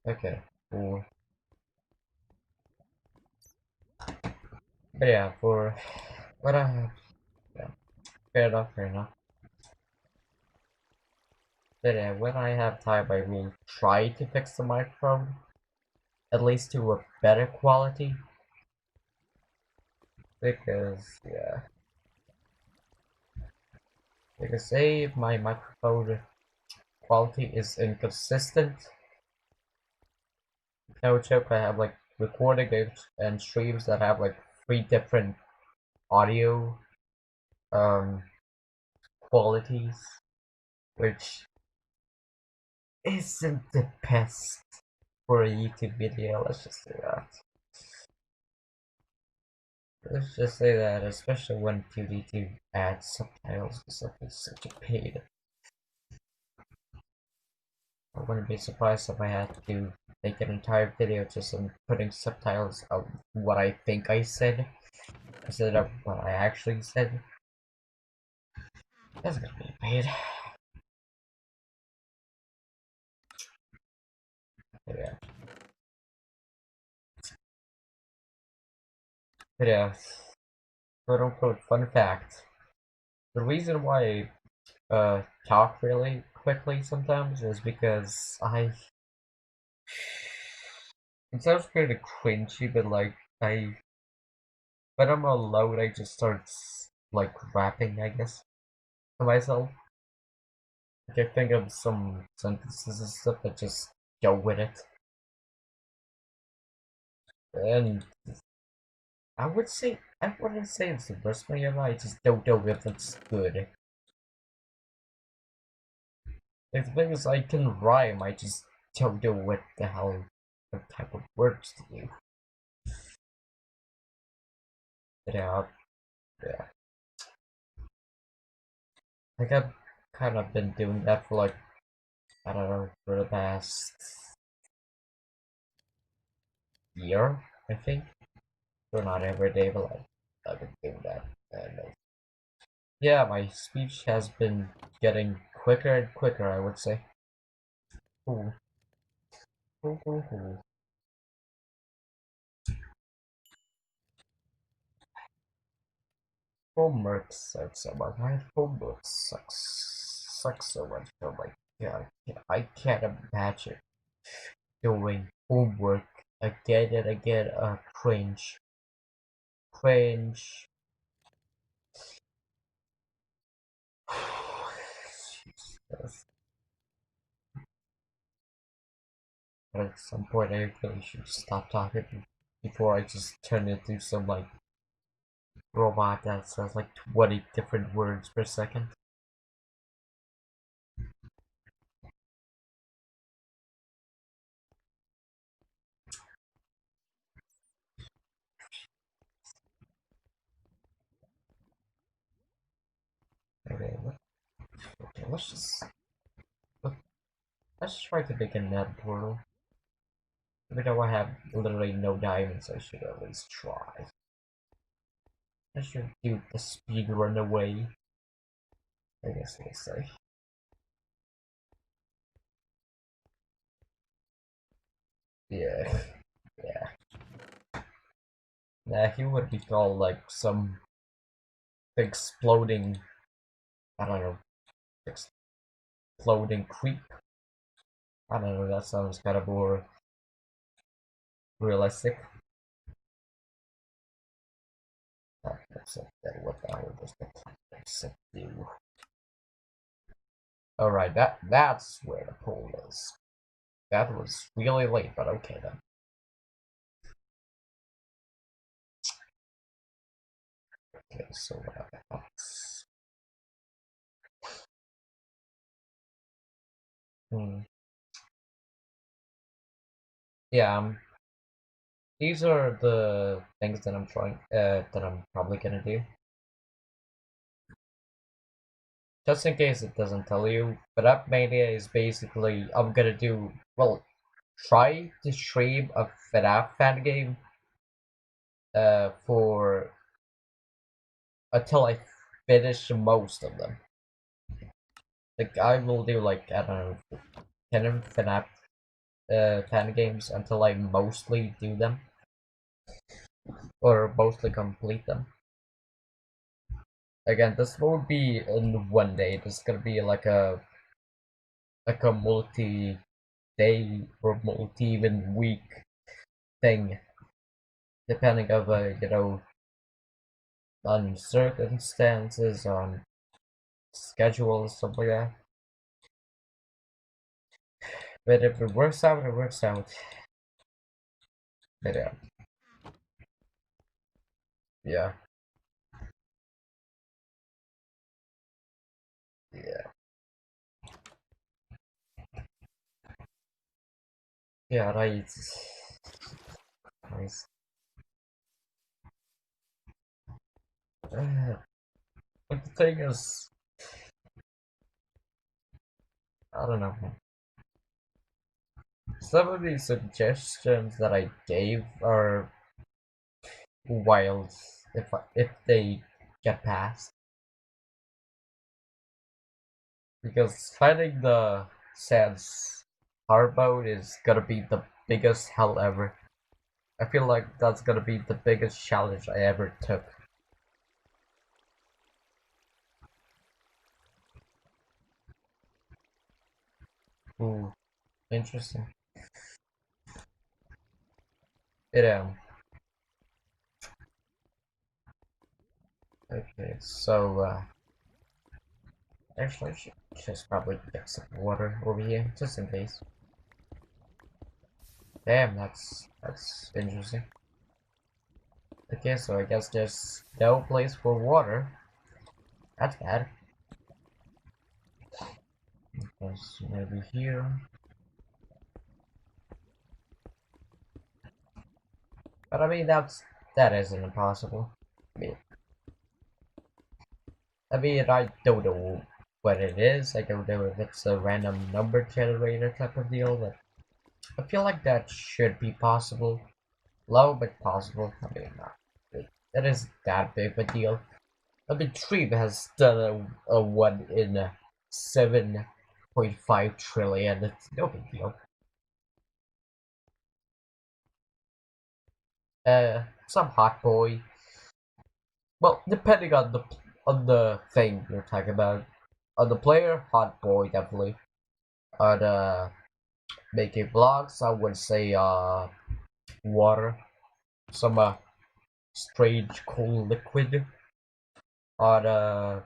Okay, cool. But yeah, for what I have, yeah, fair enough, fair enough. But yeah, when I have time, I will try to fix the microphone, at least to a better quality. Because say if my microphone quality is inconsistent, no joke, I have like recording and streams that have like 3 different audio um qualities, which isn't the best for a YouTube video. Let's just say that. Let's just say that, especially when you need to add subtitles, because it's such a pain. I wouldn't be surprised if I had to make an entire video just on putting subtitles of what I think I said instead of what I actually said. That's gonna be a pain. But yeah. But yeah. Quote unquote fun fact. The reason why I talk really quickly sometimes is because it sounds kind of cringy, but like when I'm alone, I just start like rapping, I guess, to myself. Like I think of some sentences and stuff that just go with it. And I wouldn't say it's the worst thing ever, I just don't know if it's good. Like, the thing is, I can rhyme, I just don't know what the hell, what type of words to use. But yeah. Like I've kind of been doing that for like, I don't know, for the past year, I think. So not every day, but like, I've been doing that. And yeah, my speech has been getting quicker and quicker, I would say. Ooh, ooh, ooh, ooh. Homework sucks so much. My homework sucks so much. Oh my god, I can't imagine doing homework again and again. Cringe, cringe. Jesus. But at some point, I really should stop talking before I just turn into some like robot that says like 20 different words per second. Okay, let- let's try to make a net portal. Even though I have literally no diamonds, I should at least try. I should do the speed run away. I guess we'll say. Yeah, yeah. Nah, he would be called like some exploding, I don't know, exploding creep. I don't know, that sounds kind of more realistic. Except that what the hell does the except do? Alright, that's where the pole is. That was really late, but okay then. Okay, so what are the hacks? Hmm. Yeah, these are the things that I'm trying, that I'm probably gonna do. Just in case it doesn't tell you, but Up Mania is basically, I'm gonna do, well, try to stream a FNAF fan game, for, until I finish most of them. Like, I will do like, I don't know, 10 FNAF, fan games until I mostly do them, or mostly complete them. Again, this won't be in one day. This is gonna be like a multi-day or multi-even week thing, depending of on circumstances, on schedules, stuff like that. But if it works out, it works out. But yeah, yeah, yeah, right. Nice. But the thing is, I don't know. Some of these suggestions that I gave are wild if they get passed, because finding the Sans hard mode is gonna be the biggest hell ever. I feel like that's gonna be the biggest challenge I ever took. Ooh, interesting. It okay, so actually I should just probably get some water over here just in case. Damn, that's interesting. Okay, so I guess there's no place for water. That's bad. Because maybe here. But I mean that isn't impossible. I mean I don't know what it is. I don't know if it's a random number generator type of deal, but I feel like that should be possible. Low but possible. I mean not that is that big of a deal. I mean Tree has done a 1 in 7.5 trillion. It's no big deal. Some hot boy. Well, depending on the thing you're talking about. On the player, hot boy definitely. On making vlogs, I would say water, some strange cool liquid. On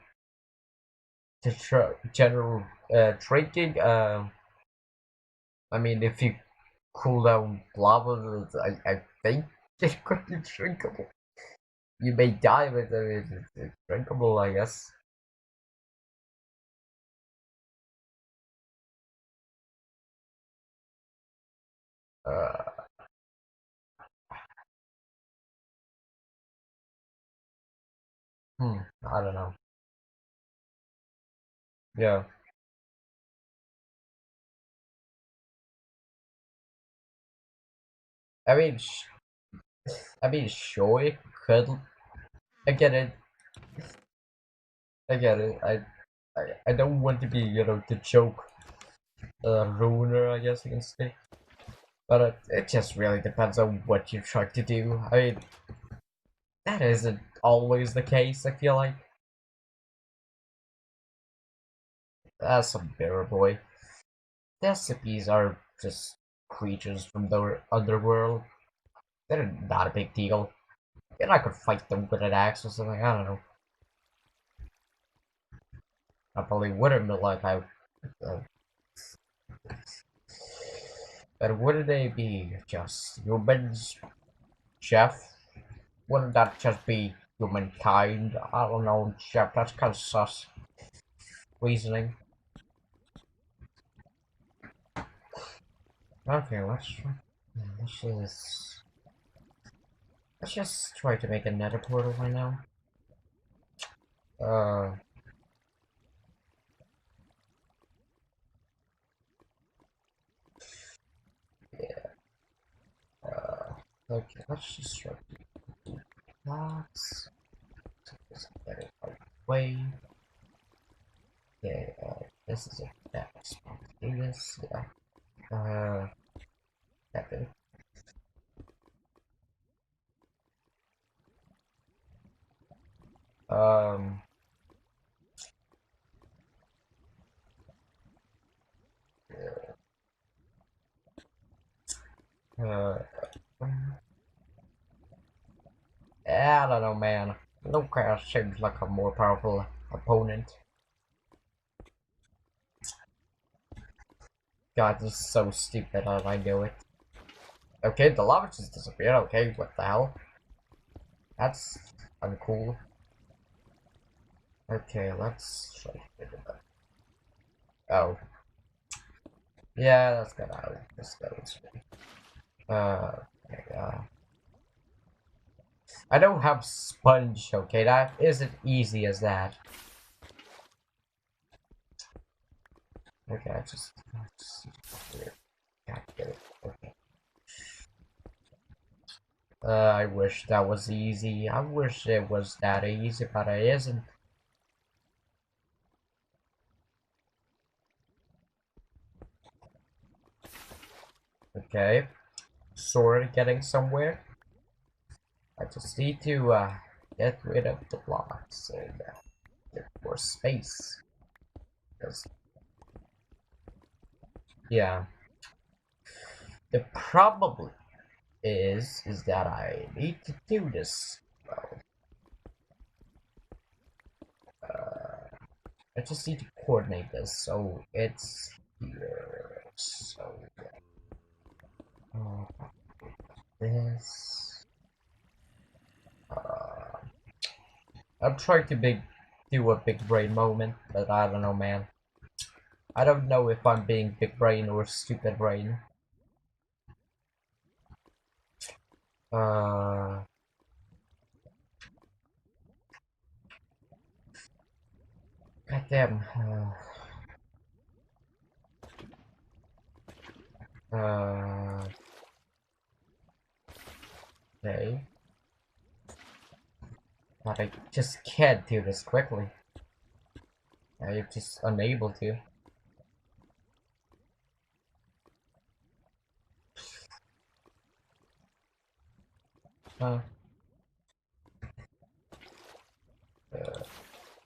general drinking, I mean if you cool down lava, I think it could be drinkable. You may die, but it's drinkable, I guess. Uh, I don't know. Yeah. I mean, sure, it could. I get it. I get it. I don't want to be, the joke ruiner, I guess you can say. But it just really depends on what you're trying to do. I mean, that isn't always the case, I feel like. That's a bitter boy. The SCPs are just creatures from the underworld. They're not a big deal. And I could fight them with an axe or something, I don't know. I probably wouldn't be like I. Uh, but wouldn't they be just humans, Jeff? Wouldn't that just be humankind? I don't know, Jeff, that's kind of sus reasoning. Okay, let's just let's just try to make a nether portal right now. Uh, yeah. Okay, let's just try to do blocks. Take this better way. Okay, this is a bad spot to do this. Yeah. That bit. Um. Uh. I don't know, man. Luca seems like a more powerful opponent. God, this is so stupid, and I know it. Okay, the lava just disappeared. Okay, what the hell? That's uncool. Okay, let's try to figure that. Oh, yeah, that's good. How this goes. Okay, I don't have sponge. Okay, that isn't easy as that. Okay, I just can't get it. Okay. I wish that was easy. I wish it was that easy, but it isn't. Okay, sort of getting somewhere. I just need to get rid of the blocks and get more space. Because, yeah, the problem is that I need to do this. Well, I just need to coordinate this, so it's here. So uh, this. Uh, I'm trying to do a big brain moment, but I don't know, man. I don't know if I'm being big brain or stupid brain. Uh, goddamn. Uh, okay. But I just can't do this quickly. I'm just unable to. Uh,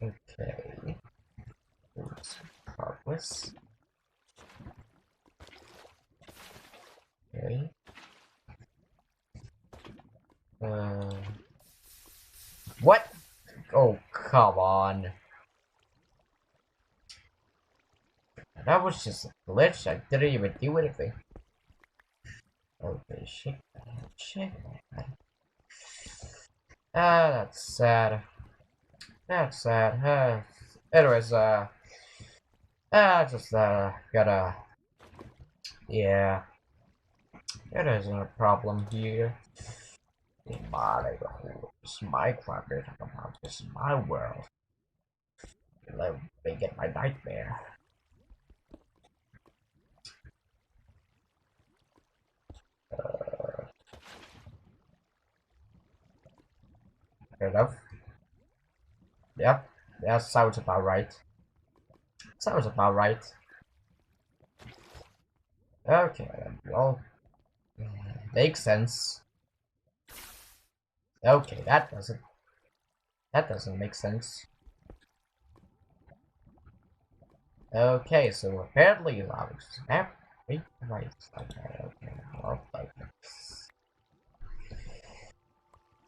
okay. Oops. Progress. Okay. Uh, what? Oh, come on. That was just a glitch. I didn't even do anything. Okay, shit. Shit. Ah, that's sad. That's sad. Anyways, just, gotta, yeah, it isn't a problem here. In my neighborhood, it's my climate, this is my world. Let me get my nightmare. Fair enough. Yep. That sounds about right. Sounds about right. Okay, well, makes sense. Okay, that doesn't make sense. Okay, so apparently lava snap. Wait, right. Okay, well, like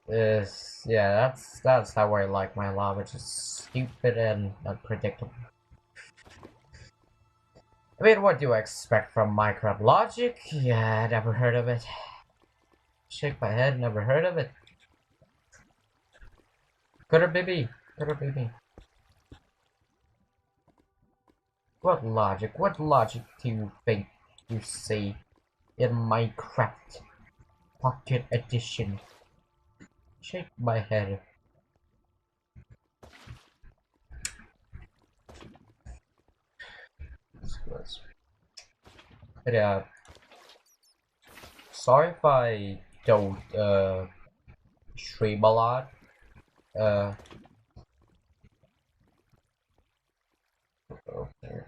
this. Yeah, that's how I like my lava, just stupid and unpredictable. I mean, what do you expect from Minecraft logic? Yeah, never heard of it. Shake my head, never heard of it. Could it be me? Could it be me? What logic? What logic do you think you see in Minecraft Pocket Edition? Shake my head. But sorry if I don't stream a lot. Uh, okay,